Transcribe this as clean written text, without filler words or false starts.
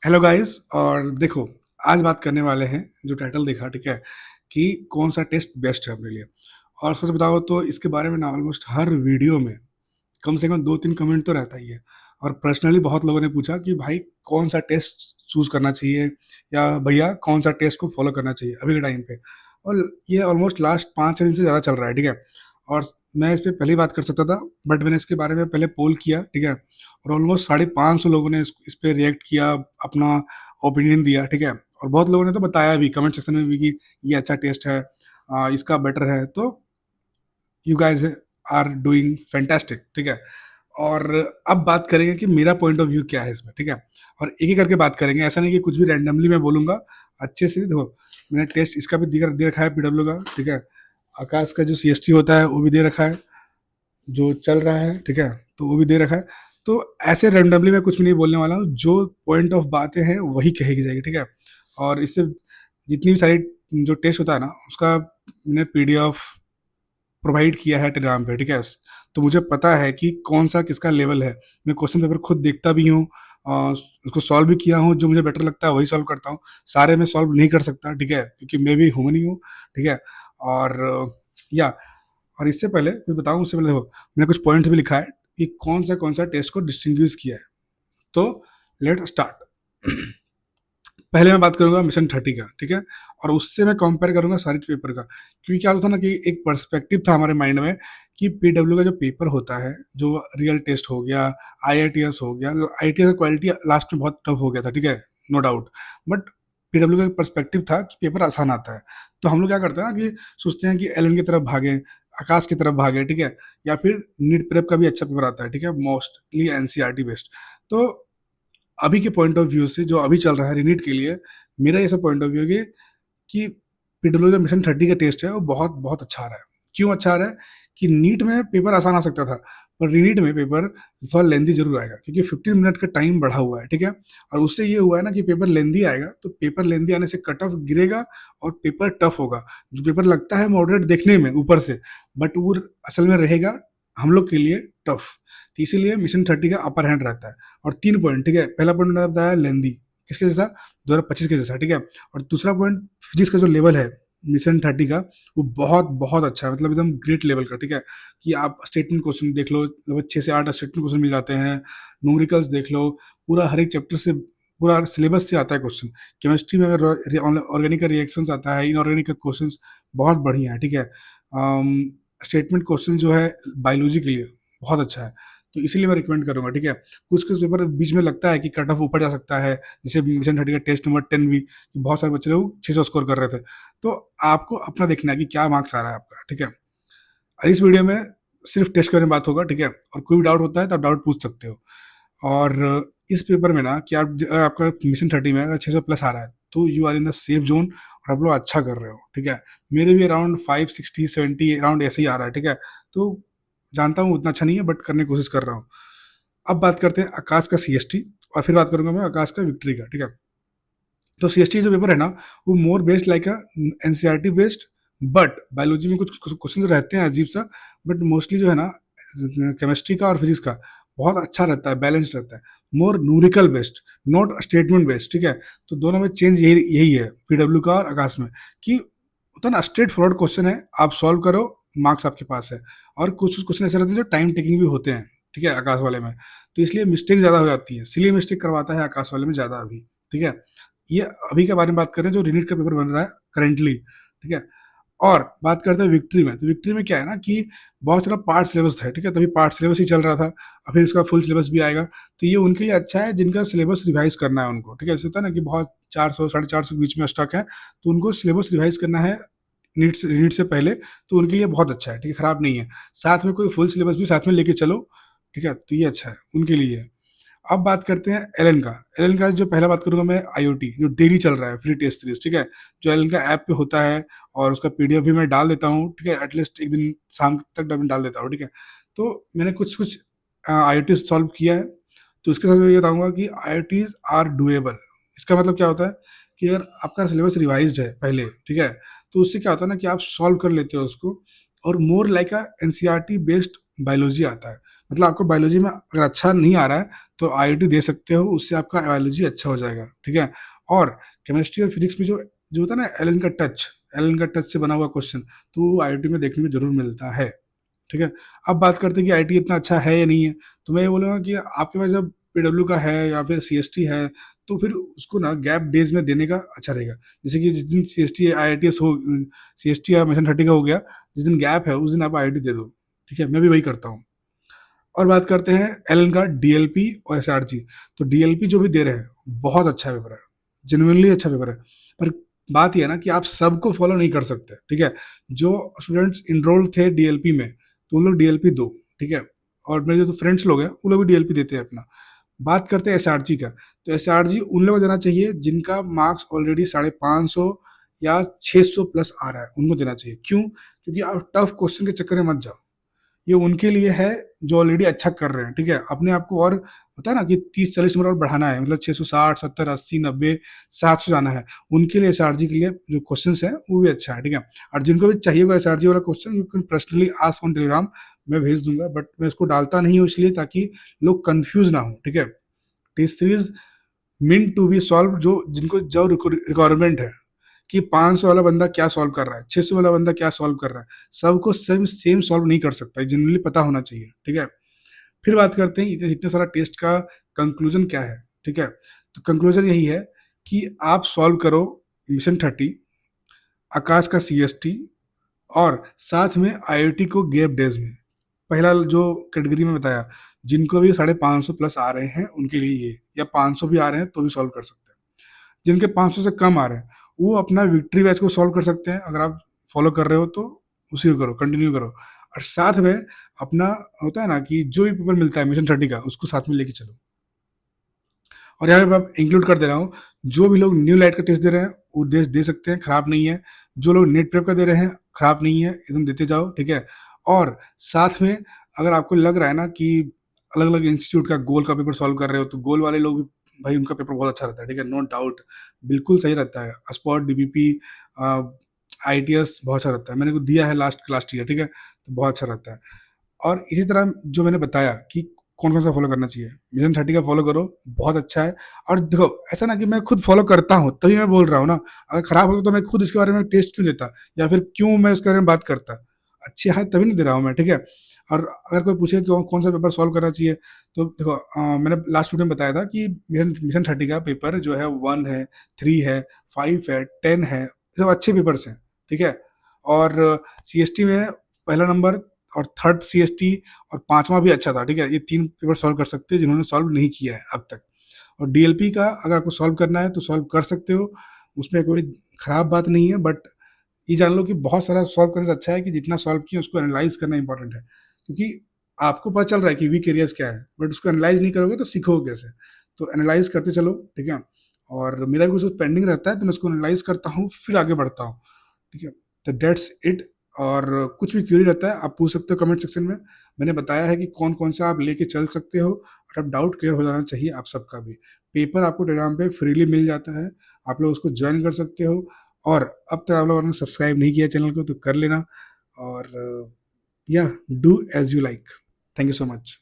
Hello guys. और देखो, आज बात करने वाले हैं, जो टाइटल देखा ठीक है, कि कौन सा टेस्ट बेस्ट है अपने लिए। और सच बताओ तो इसके बारे में ना ऑलमोस्ट हर वीडियो में कम से कम 2-3 कमेंट तो रहता ही है। और पर्सनली बहुत लोगों ने पूछा कि भाई कौन सा टेस्ट चूज़ करना चाहिए, या भैया कौन सा टेस्ट को फॉलो करना चाहिए अभी के टाइम पे। और ये ऑलमोस्ट लास्ट 5-6 दिन से ज़्यादा चल रहा है, ठीक है। और मैं इस पे पहले ही बात कर सकता था, बट मैंने इसके बारे में पहले पोल किया, ठीक है। और ऑलमोस्ट 550 लोगों ने इस पे रिएक्ट किया, अपना ओपिनियन दिया, ठीक है। और बहुत लोगों ने तो बताया भी कमेंट सेक्शन में भी कि ये अच्छा टेस्ट है, इसका बेटर है। तो you guys are doing fantastic, ठीक है। और अब बात करेंगे कि मेरा पॉइंट ऑफ व्यू क्या है इसमें, ठीक है। और एक-एक करके बात करेंगे, ऐसा नहीं कि कुछ भी रैंडमली मैं बोलूँगा। अच्छे से देखो, मैंने टेस्ट इसका भी दे रखा है पीडब्ल्यू का, ठीक है। आकाश का जो सीएसटी होता है वो भी दे रखा है, जो चल रहा है, ठीक है, तो वो भी दे रखा है। तो ऐसे रैंडमली मैं कुछ भी नहीं बोलने वाला हूँ, जो पॉइंट ऑफ बातें हैं वही कही जाएगी, ठीक है। और इससे जितनी भी सारी जो टेस्ट होता है ना, उसका मैंने पीडीएफ प्रोवाइड किया है टेलीग्राम पे, ठीक है। तो मुझे पता है कि कौन सा किसका लेवल है। मैं क्वेश्चन पेपर खुद देखता भी हूँ, उसको सॉल्व भी किया हूँ। जो मुझे बेटर लगता है वही सॉल्व करता हूँ। सारे मैं सॉल्व नहीं कर सकता, ठीक है, क्योंकि मैं भी ह्यूमन ही हूँ, ठीक है। और या और इससे पहले मैं बताऊँ, उससे पहले देखो, मैंने कुछ पॉइंट्स भी लिखा है कि कौन सा टेस्ट को डिस्टिंग्विश किया है। तो लेट स्टार्ट। पहले मैं बात करूंगा मिशन 30 का, ठीक है। और उससे मैं कंपेयर करूंगा सारे पेपर का, क्योंकि क्या होता था ना कि एक पर्सपेक्टिव था हमारे माइंड में कि पीडब्ल्यू का जो पेपर होता है, जो रियल टेस्ट हो गया, आईआईटीएस हो गया, आईटीएस का क्वालिटी लास्ट में बहुत टफ हो गया था, ठीक है, नो डाउट। बट पीडब्ल्यू का पर्सपेक्टिव था कि पेपर आसान आता है। तो हम लोग क्या करते हैं ना कि सोचते हैं कि एलन की तरफ भागे, आकाश की तरफ भागे, ठीक है। या फिर नीट प्रेप का भी अच्छा पेपर आता है, ठीक है, मोस्टली एनसीईआरटी बेस्ड। तो अभी के पॉइंट ऑफ व्यू से जो अभी चल रहा है रीनीट के लिए, मेरा ऐसा पॉइंट ऑफ व्यू है कि पीडब्ल्यू का मिशन 30 का टेस्ट है वो बहुत बहुत अच्छा आ रहा है। क्यों अच्छा आ रहा है? कि नीट में पेपर आसान आ सकता था, पर रीनीट में पेपर थोड़ा लेंदी जरूर आएगा, क्योंकि 15 मिनट का टाइम बढ़ा हुआ है, ठीक है। और उससे ये हुआ है ना कि पेपर लेंदी आएगा, तो पेपर लेंदी आने से कट ऑफ गिरेगा और पेपर टफ होगा। जो पेपर लगता है मॉडरेट देखने में ऊपर से, बट वो असल में रहेगा हम लोग के लिए टफ। तो इसीलिए मिशन 30 का अपर हैंड रहता है। और 3 पॉइंट, ठीक है। पहला पॉइंट मैंने बताया लेंदी, किसके जैसा, 2025 के जैसा, ठीक है। और दूसरा पॉइंट, फिजिक्स का जो लेवल है मिशन 30 का, वो बहुत बहुत अच्छा है, मतलब एकदम ग्रेट लेवल का, ठीक है। कि आप स्टेटमेंट क्वेश्चन देख लो, लगभग 6 से 8 स्टेटमेंट क्वेश्चन मिल जाते हैं। न्यूमेरिकल्स देख लो, पूरा हर एक चैप्टर से, पूरा सिलेबस से आता है क्वेश्चन। केमिस्ट्री में अगर ऑर्गेनिक का रिएक्शंस आता है, इनऑर्गेनिक का क्वेश्चन बहुत बढ़िया है, ठीक है। स्टेटमेंट क्वेश्चन जो है बायोलॉजी के लिए बहुत अच्छा है। तो इसीलिए मैं रिकमेंड करूंगा, ठीक है। कुछ कुछ पेपर बीच में लगता है कि कट ऑफ ऊपर जा सकता है, जैसे मिशन 30 का टेस्ट नंबर 10 भी, कि बहुत सारे बच्चे लोग 600 स्कोर कर रहे थे। तो आपको अपना देखना है कि क्या मार्क्स आ रहा है आपका, ठीक है। और इस वीडियो में सिर्फ टेस्ट के बारे में बात होगा, ठीक है। और कोई भी डाउट होता है तो आप डाउट पूछ सकते हो। और इस पेपर में ना कि आपका मिशन 30 में अगर 600 प्लस आ रहा है, तो you are in the safe zone और आप लोग अच्छा कर रहे हो, ठीक है। मेरे भी अराउंड 560-70 अराउंड ऐसे ही आ रहा है, ठीक है। तो जानता हूँ उतना अच्छा नहीं है, बट करने की कोशिश कर रहा हूँ। अब बात करते हैं आकाश का सीएसटी, और फिर बात करूंगा मैं आकाश का विक्ट्री का, ठीक है। तो सीएसटी जो पेपर है ना, वो मोर based like a NCERT based. But biology में कुछ क्वेश्चन रहते हैं अजीब सा, बट मोस्टली जो है ना, केमिस्ट्री का और फिजिक्स का बहुत अच्छा रहता है, बैलेंस रहता है। मोर न्यूरिकल बेस्ड, नॉट स्टेटमेंट बेस्ड, ठीक है। तो दोनों में चेंज यही यही है पीडब्ल्यू का और आकाश में, कि होता ना स्ट्रेट फॉरवर्ड क्वेश्चन है, आप सॉल्व करो, मार्क्स आपके पास है। और कुछ कुछ क्वेश्चन ऐसे रहते हैं जो टाइम टेकिंग भी होते हैं, ठीक है, आकाश वाले में। तो इसलिए मिस्टेक ज़्यादा हो जाती है, इसलिए मिस्टेक करवाता है आकाश वाले में ज़्यादा अभी, ठीक है। ये अभी के बारे में बात करें जो रीनीट का पेपर बन रहा है करेंटली, ठीक है। और बात करते हैं विक्ट्री में, तो विक्ट्री में क्या है ना कि बहुत सारा पार्ट सिलेबस था, ठीक है। तभी पार्ट सिलेबस ही चल रहा था, और फिर इसका फुल सिलेबस भी आएगा। तो ये उनके लिए अच्छा है जिनका सिलेबस रिवाइज करना है उनको, ठीक है। ऐसे होता है ना कि बहुत 400-450 के बीच में स्टक है, तो उनको सिलेबस रिवाइज करना है नीट से पहले। तो उनके लिए बहुत अच्छा है, ठीक है, खराब नहीं है। साथ में कोई फुल सिलेबस भी साथ में लेके चलो, ठीक है, तो ये अच्छा है उनके लिए। अब बात करते हैं एलन का। एलन का जो पहला बात करूंगा मैं, आईओटी जो डेली चल रहा है, फ्री टेस्ट सीरीज, ठीक है। जो एलन का ऐप पे होता है, और उसका पीडीएफ भी मैं डाल देता हूँ, ठीक है। एटलीस्ट एक दिन शाम तक मैं डाल देता हूँ, ठीक है। तो मैंने कुछ कुछ आईओटी सॉल्व किया है। तो उसके साथ मैं ये बताऊंगा कि आईओटीज आर डुएबल। इसका मतलब क्या होता है कि अगर आपका सिलेबस रिवाइज्ड है पहले, ठीक है, तो उससे क्या होता है ना कि आप सॉल्व कर लेते हो उसको। और मोर लाइक अ एनसीईआरटी बेस्ड बायोलॉजी आता है। मतलब आपको बायोलॉजी में अगर अच्छा नहीं आ रहा है तो आईआईटी दे सकते हो, उससे आपका बायोलॉजी अच्छा हो जाएगा, ठीक है। और केमिस्ट्री और फिजिक्स में जो जो होता है ना एलन का टच से बना हुआ क्वेश्चन, तो वो आईआईटी में देखने में जरूर मिलता है, ठीक है। अब बात करते हैं कि आईटी इतना अच्छा है या नहीं है, तो मैं ये बोलूँगा कि आपके पास जब पीडब्ल्यू का है या फिर सीएसटी है, तो फिर उसको ना गैप डेज में देने का अच्छा रहेगा। जैसे कि जिस दिन सीएसटी आईआईटीएस हो, सीएसटी या मिशन 30 का हो गया, जिस दिन गैप है उस दिन आप आईआईटी दे दो, ठीक है। मैं भी वही करता हूँ। और बात करते हैं एलन का डीएलपी और एसआरजी। तो डीएलपी जो भी दे रहे हैं बहुत अच्छा पेपर है, जेन्युइनली अच्छा पेपर है। पर बात यह है ना कि आप सबको फॉलो नहीं कर सकते, ठीक है। जो स्टूडेंट्स इनरोल थे डीएलपी में, तो उन लोग डीएलपी दो, ठीक है। और मेरे जो फ्रेंड्स लोग हैं वो लोग भी डीएलपी देते हैं अपना। बात करते हैं एसआरजी का, तो एसआरजी उन लोगों को देना चाहिए जिनका मार्क्स ऑलरेडी 550 या 600 प्लस आ रहा है, उनको देना चाहिए। क्यों? क्योंकि आप टफ क्वेश्चन के चक्कर में मत जाओ। ये उनके लिए है जो ऑलरेडी अच्छा कर रहे हैं, ठीक है। अपने आप को और होता है ना कि 30-40 नंबर और बढ़ाना है, मतलब 660, 70, 80, 90, 700 जाना है। उनके लिए एसआरजी के लिए जो क्वेश्चंस है वो भी अच्छा है, ठीक है। और जिनको भी चाहिए वो एसआरजी वाला question, you can personally ask on Telegram, मैं भेज दूंगा। बट मैं उसको डालता नहीं हूँ इसलिए ताकि लोग कंफ्यूज ना हो, ठीक है। Test series mean to be solve, जो जिनको जो रिक्वायरमेंट है कि 500 वाला बंदा क्या सॉल्व कर रहा है, 600 वाला बंदा क्या सॉल्व कर रहा है, सबको सेम सेम सॉल्व नहीं कर सकता है, जनरली पता होना चाहिए, ठीक है। फिर बात करते हैं इतने सारा टेस्ट का कंक्लूजन क्या है, ठीक है। तो कंक्लूजन यही है कि आप सॉल्व करो मिशन 30, आकाश का सीएसटी, और साथ में आईआईटी को गैप डेज में। पहला जो कैटेगरी में बताया, जिनको भी 550 प्लस आ रहे हैं उनके लिए ये, या 500 भी आ रहे हैं तो भी सॉल्व कर सकते हैं। जिनके 500 से कम आ रहे हैं वो अपना विक्ट्री बैच को सॉल्व कर सकते हैं, अगर आप फॉलो कर रहे हो तो उसी को करो, कंटिन्यू करो। और साथ में अपना होता है ना कि जो भी पेपर मिलता है मिशन 30 का, उसको साथ में लेके चलो। और यहाँ पे मैं इंक्लूड कर दे रहा हूँ, जो भी लोग न्यू लाइट का टेस्ट दे रहे हैं वो दे सकते हैं, खराब नहीं है। जो लोग नेट प्रेप का दे रहे हैं खराब नहीं है, एकदम देते जाओ, ठीक है। और साथ में अगर आपको लग रहा है ना कि अलग अलग इंस्टीट्यूट का गोल का पेपर सॉल्व कर रहे हो, तो गोल वाले लोग भी भाई उनका पेपर बहुत अच्छा रहता है, ठीक है, नो डाउट, बिल्कुल सही रहता है। स्पॉट डीबीपी आईटीएस बहुत अच्छा रहता है, मैंने को दिया है लास्ट ईयर, ठीक है, तो बहुत अच्छा रहता है। और इसी तरह जो मैंने बताया कि कौन कौन सा फॉलो करना चाहिए, मिशन 30 का फॉलो करो, बहुत अच्छा है। और देखो ऐसा ना कि मैं खुद फॉलो करता हूँ तभी मैं बोल रहा हूँ ना, अगर खराब होता तो मैं खुद इसके बारे में टेस्ट क्यों देता, या फिर क्यों मैं उसके बारे में बात करता। अच्छी है तभी नहीं दे रहा हूँ मैं, ठीक है। और अगर कोई पूछे कि कौन सा पेपर सॉल्व करना चाहिए, तो देखो मैंने लास्ट वीडियो में बताया था कि मिशन 30 का पेपर जो है 1 है, 3 है, 5 है, 10 है, सब अच्छे पेपर्स हैं, ठीक है। और सीएसटी में पहला नंबर और थर्ड सीएसटी और पांचवा भी अच्छा था, ठीक है। ये 3 पेपर सॉल्व कर सकते हो जिन्होंने सॉल्व नहीं किया है अब तक। और डीएलपी का अगर आपको सॉल्व करना है तो सॉल्व कर सकते हो, उसमें कोई खराब बात नहीं है। बट ये जान लो कि बहुत सारा सॉल्व करने से अच्छा है कि जितना सॉल्व किया उसको एनालाइज करना इंपॉर्टेंट है, क्योंकि आपको पता चल रहा है कि वीक एरियाज क्या है, बट उसको एनालाइज नहीं करोगे तो सीखोगे कैसे। तो एनालाइज करते चलो, ठीक है। और मेरा भी कुछ पेंडिंग रहता है तो मैं उसको एनालाइज करता हूँ फिर आगे बढ़ता हूँ, ठीक है। तो दैट्स इट। और कुछ भी क्यूरी रहता है आप पूछ सकते हो कमेंट सेक्शन में। मैंने बताया है कि कौन कौन सा आप लेके चल सकते हो, और अब डाउट क्लियर हो जाना चाहिए आप सबका भी। पेपर आपको टेलीग्राम पे फ्रीली मिल जाता है, आप लोग उसको ज्वाइन कर सकते हो। और अब तक आप लोगों ने सब्सक्राइब नहीं किया चैनल को तो कर लेना। और या do as you like. Thank you so much.